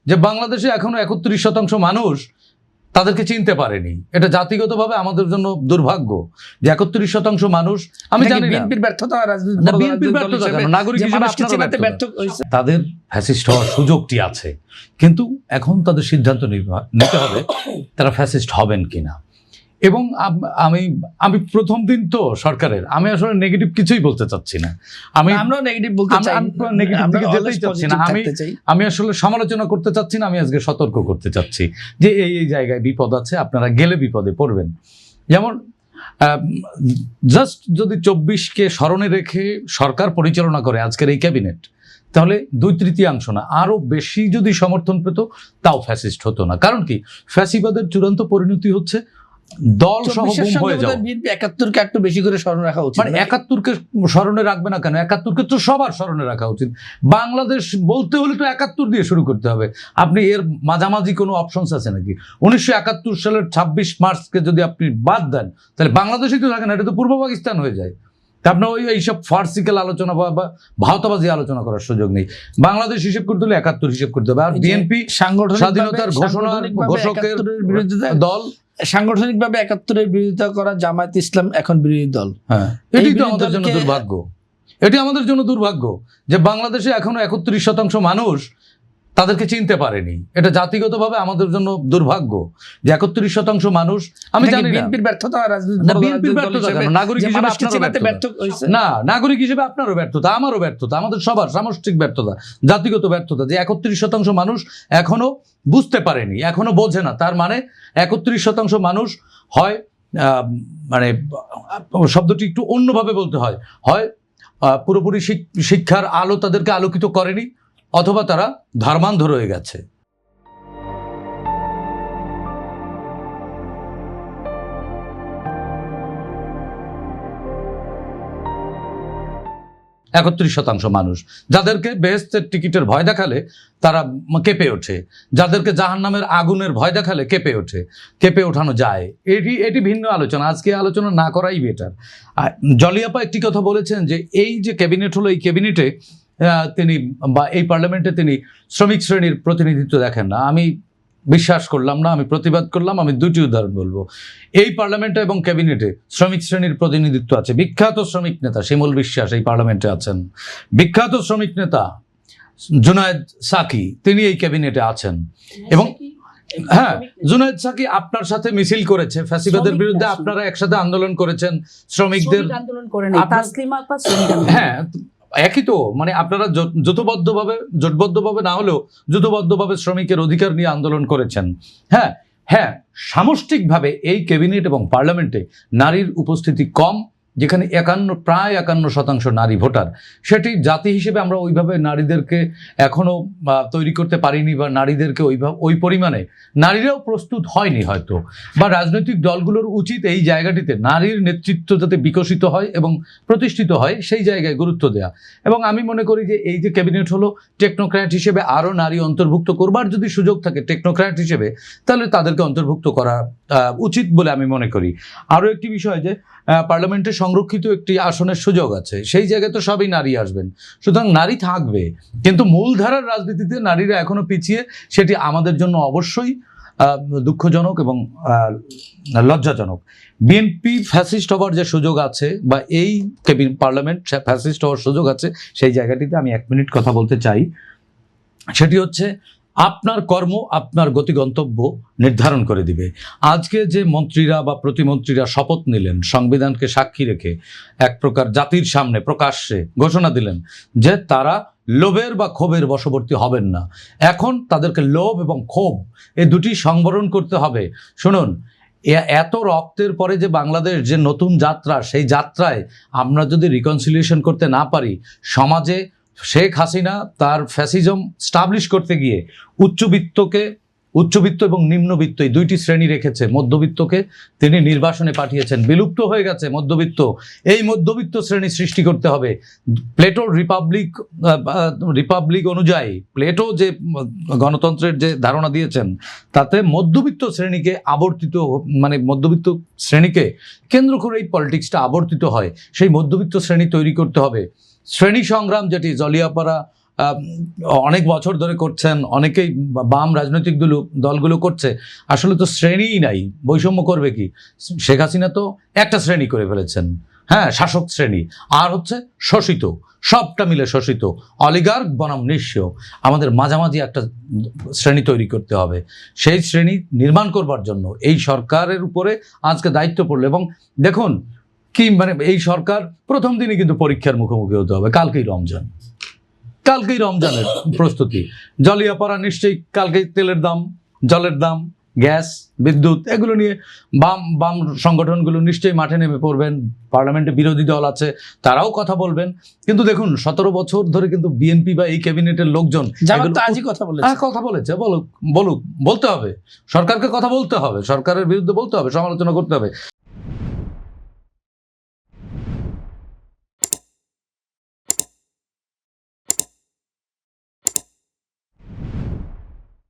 যে বাংলাদেশে এখনো 31% মানুষ তাদেরকে চিনতে পারেনি। এটা জাতিগতভাবে আমাদের জন্য দুর্ভাগ্য যে 31% মানুষ, আমি জানি না বিএনপির ব্যর্থতা, বিএনপির ব্যর্থতা কেন, নাগরিক হিসেবে আপনারা ব্যর্থতা। তাদের ফ্যাসিস্ট হওয়ার সুযোগটি আছে, কিন্তু এখন তাদের সিদ্ধান্ত নিতে হবে তারা ফ্যাসিস্ট হবেন কিনা। এবং আমি প্রথম দিন তো সরকারের, আমি আসলে নেগেটিভ কিছুই বলতে চাচ্ছি না, আমরা নেগেটিভ বলতে চাই, নেগেটিভ দিকে যেতেই চাচ্ছি না, আমি আসলে সমালোচনা করতে চাচ্ছি না, আমি আজকে সতর্ক করতে চাচ্ছি যে এই জায়গায় বিপদ আছে, আপনারা গেলে বিপদে পড়বেন। যেমন জাস্ট যদি 24কে স্মরণে রেখে সরকার পরিচালনা করে আজকের এই ক্যাবিনেট, তাহলে 2/3 না আরো বেশি যদি সমর্থন পেত তাও ফ্যাসিস্ট হতো না। কারণ কি, ফ্যাসিবাদের চূড়ান্ত পরিণতি হচ্ছে দল সহ গুম হয়ে যাওয়া। 71কে একটু বেশি করে স্মরণে রাখা উচিত। মানে 71কে স্মরণে রাখবে না কেন? 71কে তো সবার স্মরণে রাখা উচিত। বাংলাদেশ বলতে হলে তো 71 দিয়ে শুরু করতে হবে। আপনি এর মাঝামাঝি কোনো অপশনস আছে নাকি? 1971 সালের 26 মার্চকে যদি আপনি বাদ দেন তাহলে বাংলাদেশই তো থাকে না, এটা তো পূর্ব পাকিস্তান হয়ে যায়। আপনার এইসব ফার্সিক্যাল আলোচনা বা ভাওতাবাজি আলোচনা করার সুযোগ নেই। বাংলাদেশ হিসেব করতে হলে 71 হিসেব করতে হবে। আর বিএনপি স্বাধীনতার ঘোষকের বিরুদ্ধে দল, সাংগঠনিকভাবে 71-এর বিরোধিতা করা জামায়াত ইসলাম এখন বিরোধী দল। হ্যাঁ, এটাই তো আমাদের জন্য দুর্ভাগ্য। এটি আমাদের জন্য দুর্ভাগ্য যে বাংলাদেশে এখনো 31% মানুষ তাদেরকে চিনতে পারেনি। এটা জাতিগতভাবে আমাদের জন্য দুর্ভাগ্য যে 31% মানুষ, আমি জানি না বিএনপির ব্যর্থতা, বিএনপির ব্যর্থতা কেন, নাগরিক হিসেবে না, নাগরিক হিসেবে আপনারও ব্যর্থতা, আমারও ব্যর্থতা, আমাদের সবার সামষ্টিক ব্যর্থতা, জাতিগত ব্যর্থতা যে 31% মানুষ এখনো বুঝতে পারেনি, এখনো বোঝে না। তার মানে 31% মানুষ হয়, মানে শব্দটি একটু অন্যভাবে বলতে হয়, হয় পুরোপুরি শিক্ষার আলো তাদেরকে আলোকিত করেনি, অথবা তারা ধর্মান্ধ রয়ে গেছে। 31% মানুষ যাদেরকে বেহেশতের টিকিটের ভয় দেখালে তারা কেঁপে ওঠে, যাদেরকে জাহান্নামের আগুনের ভয় দেখালে কেঁপে ওঠে, কেঁপে ওঠানো যায়। এটি ভিন্ন আলোচনা, আজকে আলোচনা না করাই বেটার। জলিয়াপা একটি কথা বলেছেন যে এই যে ক্যাবিনেট হলো, এই ক্যাবিনেটে তিনি বা এই পার্লামেন্টে তিনি শ্রমিক শ্রেণীর প্রতিনিধিত্ব দেখেন না। আমি বিশ্বাস করলাম না, আমি প্রতিবাদ করলাম। আমি দুটি উদাহরণ বলবো। এই পার্লামেন্টে এবং ক্যাবিনেটে শ্রমিক শ্রেণীর প্রতিনিধিত্ব আছে। বিখ্যাত শ্রমিক নেতা শিমুল বিশ্বাস এই পার্লামেন্টে আছেন, বিখ্যাত শ্রমিক নেতা জুনায়েদ সাকি তিনি এই ক্যাবিনেটে আছেন। এবং হ্যাঁ, জুনায়েদ সাকি আপনার সাথে মিছিল করেছে ফ্যাসিবাদের বিরুদ্ধে, আপনারা একসাথে আন্দোলন করেছেন, শ্রমিকদের আন্দোলন করেন। হ্যাঁ, একই তো, মানে আপনারা জোটবদ্ধভাবে না হলেও জোটবদ্ধভাবে শ্রমিকের অধিকার নিয়ে আন্দোলন করেছেন। হ্যাঁ হ্যাঁ, সামষ্টিকভাবে এই ক্যাবিনেট এবং পার্লামেন্টে নারীর উপস্থিতি কম, যেখানে প্রায় 51% নারী ভোটার। সেটি জাতি হিসেবে আমরা ওইভাবে নারীদেরকে এখনো তৈরি করতে পারিনি, বা নারীদেরকে ওই পরিমাণে নারীরাও প্রস্তুত হয়নি হয়তো, বা রাজনৈতিক দলগুলোর উচিত এই জায়গাটিতে নারীর নেতৃত্ব যাতে বিকশিত হয় এবং প্রতিষ্ঠিত হয় সেই জায়গায় গুরুত্ব দেয়া। এবং আমি মনে করি যে এই যে ক্যাবিনেট হলো, টেকনোক্র্যাট হিসেবে আরও নারী অন্তর্ভুক্ত করবার যদি সুযোগ থাকে টেকনোক্র্যাট হিসেবে, তাহলে তাদেরকে অন্তর্ভুক্ত করা উচিত বলে আমি মনে করি। আরও একটি বিষয় যে পার্লামেন্টে সংরক্ষিত একটি আসনের সুযোগ আছে, সেই জায়গায় তো সবই নারী আসবেন, সুতরাং নারী থাকবে, কিন্তু মূলধারার রাজনীতিতে নারীরা এখনো পিছিয়ে। সেটি আমাদের জন্য অবশ্যই দুঃখজনক এবং লজ্জাজনক। বিএনপি ফ্যাসিস্ট হওয়ার যে সুযোগ আছে, বা এই পার্লামেন্ট ফ্যাসিস্ট হওয়ার সুযোগ আছে, সেই জায়গাটিতে আমি 1 মিনিট কথা বলতে চাই। সেটি হচ্ছে আপনার কর্ম আপনার গতিগন্তব্য নির্ধারণ করে দিবে। আজকে যে মন্ত্রীরা বা প্রতিমন্ত্রীরা শপথ নিলেন, সংবিধানকে সাক্ষী রেখে এক প্রকার জাতির সামনে প্রকাশ্যে ঘোষণা দিলেন যে তারা লোভের বা ক্ষোভের বশবর্তী হবেন না। এখন তাদেরকে লোভ এবং ক্ষোভ এই দুটি সংবরণ করতে হবে। শুনুন, এত রক্তের পরে যে বাংলাদেশ যে নতুন যাত্রা, সেই যাত্রায় আমরা যদি রিকনসিলিয়েশন করতে না পারি, সমাজে শেখ হাসিনা তার ফ্যাসিজম স্টাবলিশ করতে গিয়ে উচ্চবিত্ত এবং নিম্নবিত্ত এই দুইটি শ্রেণী রেখেছে। মধ্যবিত্তকে তিনি নির্বাসনে পাঠিয়েছেন, বিলুপ্ত হয়ে গেছে মধ্যবিত্ত। এই মধ্যবিত্ত শ্রেণী সৃষ্টি করতে হবে। প্লেটোর রিপাবলিক অনুযায়ী প্লেটো যে গণতন্ত্রের যে ধারণা দিয়েছেন, তাতে মধ্যবিত্ত শ্রেণীকে মধ্যবিত্ত শ্রেণীকে কেন্দ্র করে এই পলিটিক্সটা আবর্তিত হয়। সেই মধ্যবিত্ত শ্রেণী তৈরি করতে হবে। শ্রেণী সংগ্রাম যেটি জলিয়াপাড়া অনেক বছর ধরে করছেন, অনেকেই বাম রাজনৈতিক দলগুলো করছে, আসলে তো শ্রেণীই নাই। বৈষম্য করবে কি? শেখ হাসিনা তো একটা শ্রেণী করে ফেলেছেন, হ্যাঁ, শাসক শ্রেণী, আর হচ্ছে শোষিত, সবটা মিলে শোষিত, অলিগার্ক বনাম নিঃস্ব। আমাদের মাঝামাঝি একটা শ্রেণী তৈরি করতে হবে। সেই শ্রেণী নির্মাণ করবার জন্য এই সরকারের উপরে আজকে দায়িত্ব পড়লো। এবং দেখুন কি, মানে এই সরকার প্রথম দিনই কিন্তু পরীক্ষার মুখোমুখি হতে হবে। কালকেই রমজানের প্রস্তুতি, জলিয়াপাড়া নিশ্চয়ই কালকেই তেলের দাম, জলের দাম, গ্যাস, বিদ্যুৎ, এগুলো নিয়ে বাম সংগঠনগুলো নিশ্চয়ই মাঠে নেমে পড়বেন। পার্লামেন্টে বিরোধী দল আছে, তারাও কথা বলবেন। কিন্তু দেখুন 17 বছর ধরে কিন্তু বিএনপি বা এই ক্যাবিনেটের লোকজন জামাত তো আজই কথা বলেছে। কথা বলেছে, বলতে হবে, সরকারকে কথা বলতে হবে, সরকারের বিরুদ্ধে বলতে হবে, সমালোচনা করতে হবে।